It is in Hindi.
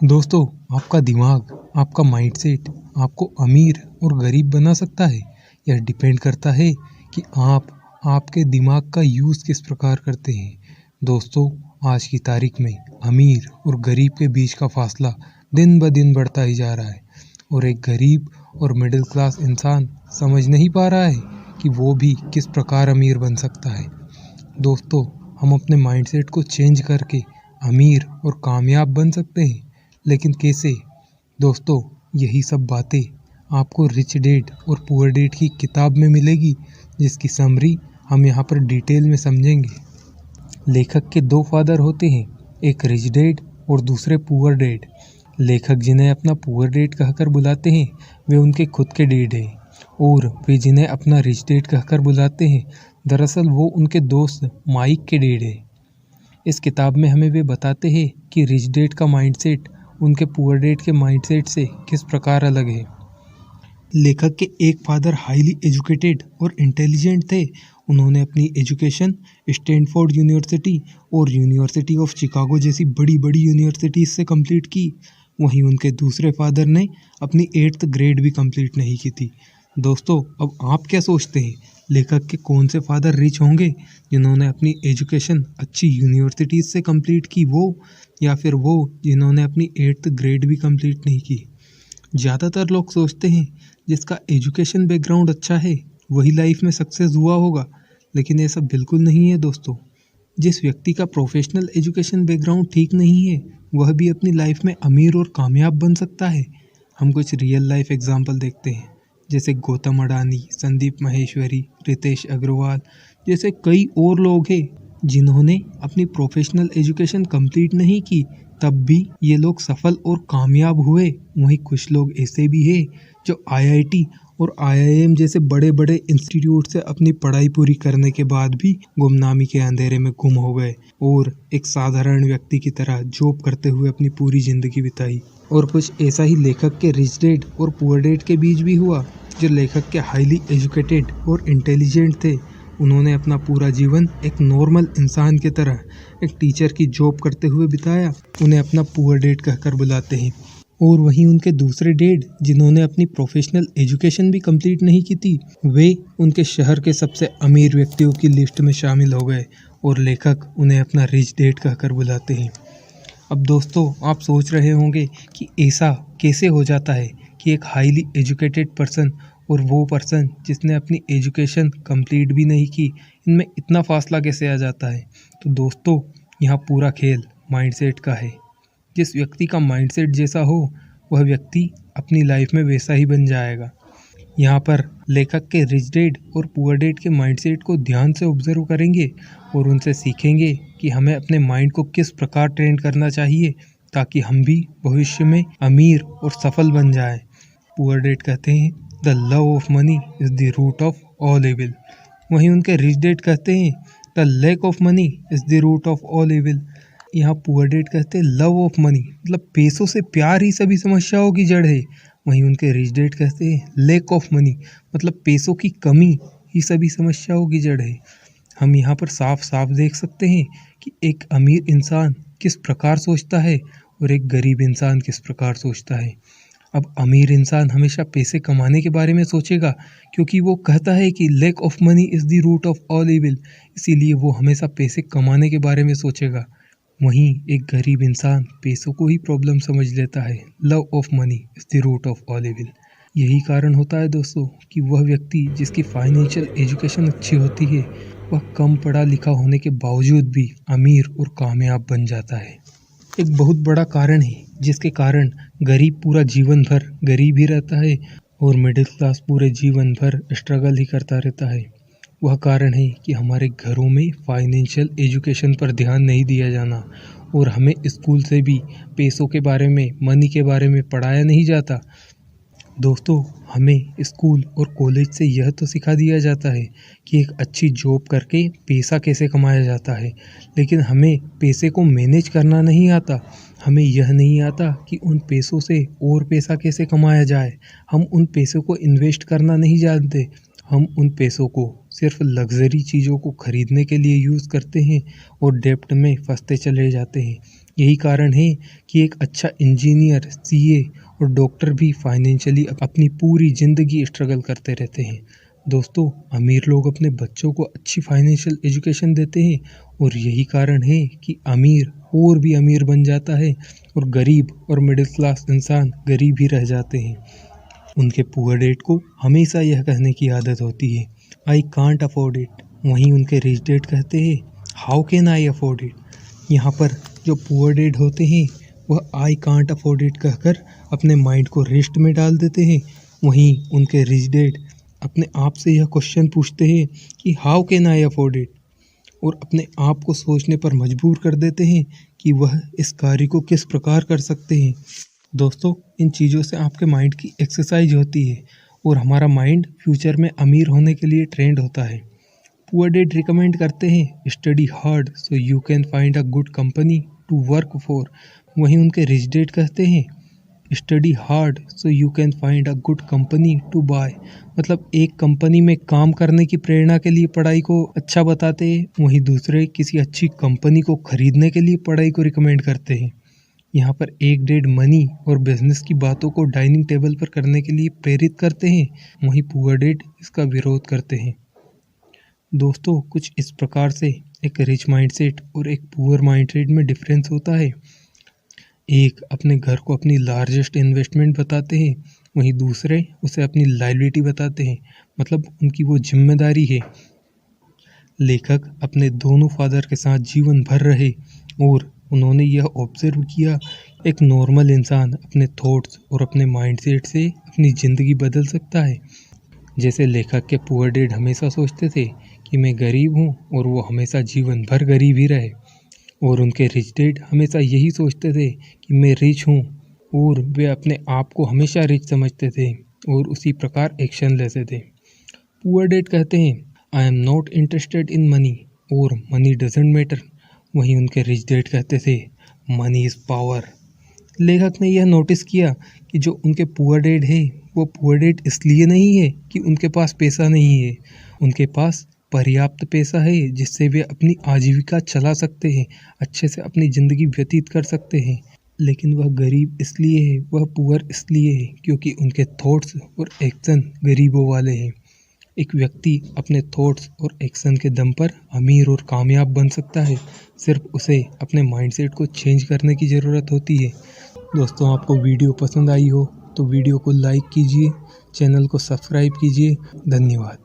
दोस्तों, आपका दिमाग, आपका माइंडसेट आपको अमीर और गरीब बना सकता है। यह डिपेंड करता है कि आप आपके दिमाग का यूज़ किस प्रकार करते हैं। दोस्तों, आज की तारीख में अमीर और गरीब के बीच का फासला दिन ब दिन बढ़ता ही जा रहा है और एक गरीब और मिडिल क्लास इंसान समझ नहीं पा रहा है कि वो भी किस प्रकार अमीर बन सकता है। दोस्तों, हम अपने माइंडसेट को चेंज करके अमीर और कामयाब बन सकते हैं, लेकिन कैसे? दोस्तों, यही सब बातें आपको रिच डैड और पुअर डैड की किताब में मिलेगी, जिसकी समरी हम यहाँ पर डिटेल में समझेंगे। लेखक के दो फादर होते हैं, एक रिच डैड और दूसरे पुअर डैड। लेखक जिन्हें अपना पुअर डैड कहकर बुलाते हैं, वे उनके खुद के डैड हैं, और वे जिन्हें अपना रिच डैड कहकर बुलाते हैं, दरअसल वो उनके दोस्त माइक के डैड हैं। इस किताब में हमें वे बताते हैं कि रिच डैड का माइंडसेट उनके पुअर डैड के माइंडसेट से किस प्रकार अलग है। लेखक के एक फादर हाईली एजुकेटेड और इंटेलिजेंट थे। उन्होंने अपनी एजुकेशन स्टैनफोर्ड यूनिवर्सिटी और यूनिवर्सिटी ऑफ शिकागो जैसी बड़ी बड़ी यूनिवर्सिटीज से कंप्लीट की। वहीं उनके दूसरे फादर ने अपनी 8th ग्रेड भी कंप्लीट नहीं की थी। दोस्तों, अब आप क्या सोचते हैं, लेखक के कौन से फादर रिच होंगे, जिन्होंने अपनी एजुकेशन अच्छी यूनिवर्सिटीज से कंप्लीट की वो, या फिर वो जिन्होंने अपनी 8th ग्रेड भी कंप्लीट नहीं की? ज़्यादातर लोग सोचते हैं जिसका एजुकेशन बैकग्राउंड अच्छा है वही लाइफ में सक्सेस हुआ होगा, लेकिन ये सब बिल्कुल नहीं है दोस्तों। जिस व्यक्ति का प्रोफेशनल एजुकेशन बैकग्राउंड ठीक नहीं है, वह भी अपनी लाइफ में अमीर और कामयाब बन सकता है। हम कुछ रियल लाइफ एग्जाम्पल देखते हैं, जैसे गौतम अडानी, संदीप माहेश्वरी, रितेश अग्रवाल जैसे कई और लोग हैं जिन्होंने अपनी प्रोफेशनल एजुकेशन कंप्लीट नहीं की, तब भी ये लोग सफल और कामयाब हुए। वहीं कुछ लोग ऐसे भी हैं जो आईआईटी और आईआईएम जैसे बड़े बड़े इंस्टीट्यूट से अपनी पढ़ाई पूरी करने के बाद भी गुमनामी के अंधेरे में गुम हो गए और एक साधारण व्यक्ति की तरह जॉब करते हुए अपनी पूरी जिंदगी बिताई। और कुछ ऐसा ही लेखक के रिच डैड और पुअर डैड के बीच भी हुआ। जो लेखक के हाईली एजुकेटेड और इंटेलिजेंट थे, उन्होंने अपना पूरा जीवन एक नॉर्मल इंसान की तरह एक टीचर की जॉब करते हुए बिताया। उन्हें अपना पुअर डैड कहकर बुलाते हैं। और वहीं उनके दूसरे डैड, जिन्होंने अपनी प्रोफेशनल एजुकेशन भी कंप्लीट नहीं की थी, वे उनके शहर के सबसे अमीर व्यक्तियों की लिस्ट में शामिल हो गए और लेखक उन्हें अपना रिच डैड कहकर बुलाते हैं। अब दोस्तों, आप सोच रहे होंगे कि ऐसा कैसे हो जाता है कि एक हाईली एजुकेटेड पर्सन और वो पर्सन जिसने अपनी एजुकेशन कंप्लीट भी नहीं की, इनमें इतना फासला कैसे आ जाता है? तो दोस्तों, यहाँ पूरा खेल माइंडसेट का है। जिस व्यक्ति का माइंडसेट जैसा हो, वह व्यक्ति अपनी लाइफ में वैसा ही बन जाएगा। यहाँ पर लेखक के रिच डैड और पुअर डैड के माइंडसेट को ध्यान से ऑब्जर्व करेंगे और उनसे सीखेंगे कि हमें अपने माइंड को किस प्रकार ट्रेन करना चाहिए ताकि हम भी भविष्य में अमीर और सफल बन जाएं। पुअर डैड कहते हैं, the love of money is the root of all evil. वहीं उनके रिच डैड कहते हैं, the lack of money is the root of all evil. यहाँ पुअर डैड कहते हैं लव ऑफ मनी, मतलब पैसों से प्यार ही सभी समस्याओं की जड़ है। वहीं उनके रिच डैड कहते हैं लैक ऑफ मनी, मतलब पैसों की कमी ही सभी समस्याओं की जड़ है। हम यहाँ पर साफ साफ देख सकते हैं कि एक अमीर इंसान किस प्रकार सोचता है और एक गरीब इंसान किस प्रकार सोचता है। अब अमीर इंसान हमेशा पैसे कमाने के बारे में सोचेगा, क्योंकि वो कहता है कि lack of money is the root of all evil, इसीलिए वो हमेशा पैसे कमाने के बारे में सोचेगा। वहीं एक गरीब इंसान पैसों को ही प्रॉब्लम समझ लेता है। Love of money is the root of all evil. यही कारण होता है दोस्तों कि वह व्यक्ति जिसकी फाइनेंशियल एजुकेशन अच्छी होती है, वह कम पढ़ा लिखा होने के बावजूद भी अमीर और कामयाब बन जाता है। एक बहुत बड़ा कारण है जिसके कारण गरीब पूरा जीवन भर गरीब ही रहता है और मिडिल क्लास पूरे जीवन भर स्ट्रगल ही करता रहता है। वह कारण है कि हमारे घरों में फाइनेंशियल एजुकेशन पर ध्यान नहीं दिया जाना और हमें स्कूल से भी पैसों के बारे में, मनी के बारे में पढ़ाया नहीं जाता। दोस्तों, हमें स्कूल और कॉलेज से यह तो सिखा दिया जाता है कि एक अच्छी जॉब करके पैसा कैसे कमाया जाता है, लेकिन हमें पैसे को मैनेज करना नहीं आता। हमें यह नहीं आता कि उन पैसों से और पैसा कैसे कमाया जाए। हम उन पैसों को इन्वेस्ट करना नहीं जानते। हम उन पैसों को सिर्फ लग्जरी चीज़ों को खरीदने के लिए यूज़ करते हैं और डेब्ट में फंसते चले जाते हैं। यही कारण है कि एक अच्छा इंजीनियर, सीए और डॉक्टर भी फाइनेंशियली अपनी पूरी ज़िंदगी स्ट्रगल करते रहते हैं। दोस्तों, अमीर लोग अपने बच्चों को अच्छी फाइनेंशियल एजुकेशन देते हैं और यही कारण है कि अमीर और भी अमीर बन जाता है और गरीब और मिडिल क्लास इंसान गरीब ही रह जाते हैं। उनके पुअर डैड को हमेशा यह कहने की आदत होती है, आई कांट अफोर्ड इट। वहीं उनके रिच डैड कहते हैं, how can I afford it. यहाँ पर जो पुअर डैड होते हैं वह आई कांट अफोर्ड इट कहकर अपने माइंड को रेस्ट में डाल देते हैं। वहीं उनके रिच डैड अपने आप से यह क्वेश्चन पूछते हैं कि how can I afford it, और अपने आप को सोचने पर मजबूर कर देते हैं कि वह इस कार्य को किस प्रकार कर सकते हैं। दोस्तों, इन चीज़ों से आपके माइंड की एक्सरसाइज होती है और हमारा माइंड फ्यूचर में अमीर होने के लिए ट्रेंड होता है। पुअर डैड रिकमेंड करते हैं, study hard so you can find a good company to work for. वहीं उनके रिच डैड कहते हैं, study hard so you can find a good company to buy. मतलब एक कंपनी में काम करने की प्रेरणा के लिए पढ़ाई को अच्छा बताते हैं, वहीं दूसरे किसी अच्छी कंपनी को खरीदने के लिए पढ़ाई को रिकमेंड करते हैं। यहाँ पर एक डैड मनी और बिजनेस की बातों को डाइनिंग टेबल पर करने के लिए प्रेरित करते हैं, वहीं पुअर डैड इसका विरोध करते हैं। दोस्तों, कुछ इस प्रकार से एक रिच माइंडसेट और एक पुअर माइंडसेट में डिफरेंस होता है। एक अपने घर को अपनी लार्जेस्ट इन्वेस्टमेंट बताते हैं, वहीं दूसरे उसे अपनी लायबिलिटी बताते हैं, मतलब उनकी वो जिम्मेदारी है। लेखक अपने दोनों फादर के साथ जीवन भर रहे और उन्होंने यह ऑब्जर्व किया, एक नॉर्मल इंसान अपने थॉट्स और अपने माइंडसेट से अपनी ज़िंदगी बदल सकता है। जैसे लेखक के पुअर डैड हमेशा सोचते थे कि मैं गरीब हूँ और वो हमेशा जीवन भर गरीब ही रहे, और उनके रिच डैड हमेशा यही सोचते थे कि मैं रिच हूँ और वे अपने आप को हमेशा रिच समझते थे और उसी प्रकार एक्शन लेते थे। पुअर डैड कहते हैं, I am not interested in money और मनी डजेंट मैटर। वहीं उनके रिच डैड कहते थे, मनी इज़ पावर। लेखक ने यह नोटिस किया कि जो उनके पुअर डैड है वो पुअर डैड इसलिए नहीं है कि उनके पास पैसा नहीं है, उनके पास पर्याप्त पैसा है जिससे वे अपनी आजीविका चला सकते हैं, अच्छे से अपनी ज़िंदगी व्यतीत कर सकते हैं। लेकिन वह गरीब इसलिए है, वह पुअर इसलिए है क्योंकि उनके थॉट्स और एक्शन गरीबों वाले हैं। एक व्यक्ति अपने थॉट्स और एक्शन के दम पर अमीर और कामयाब बन सकता है, सिर्फ उसे अपने माइंडसेट को चेंज करने की ज़रूरत होती है। दोस्तों, आपको वीडियो पसंद आई हो तो वीडियो को लाइक कीजिए, चैनल को सब्सक्राइब कीजिए। धन्यवाद।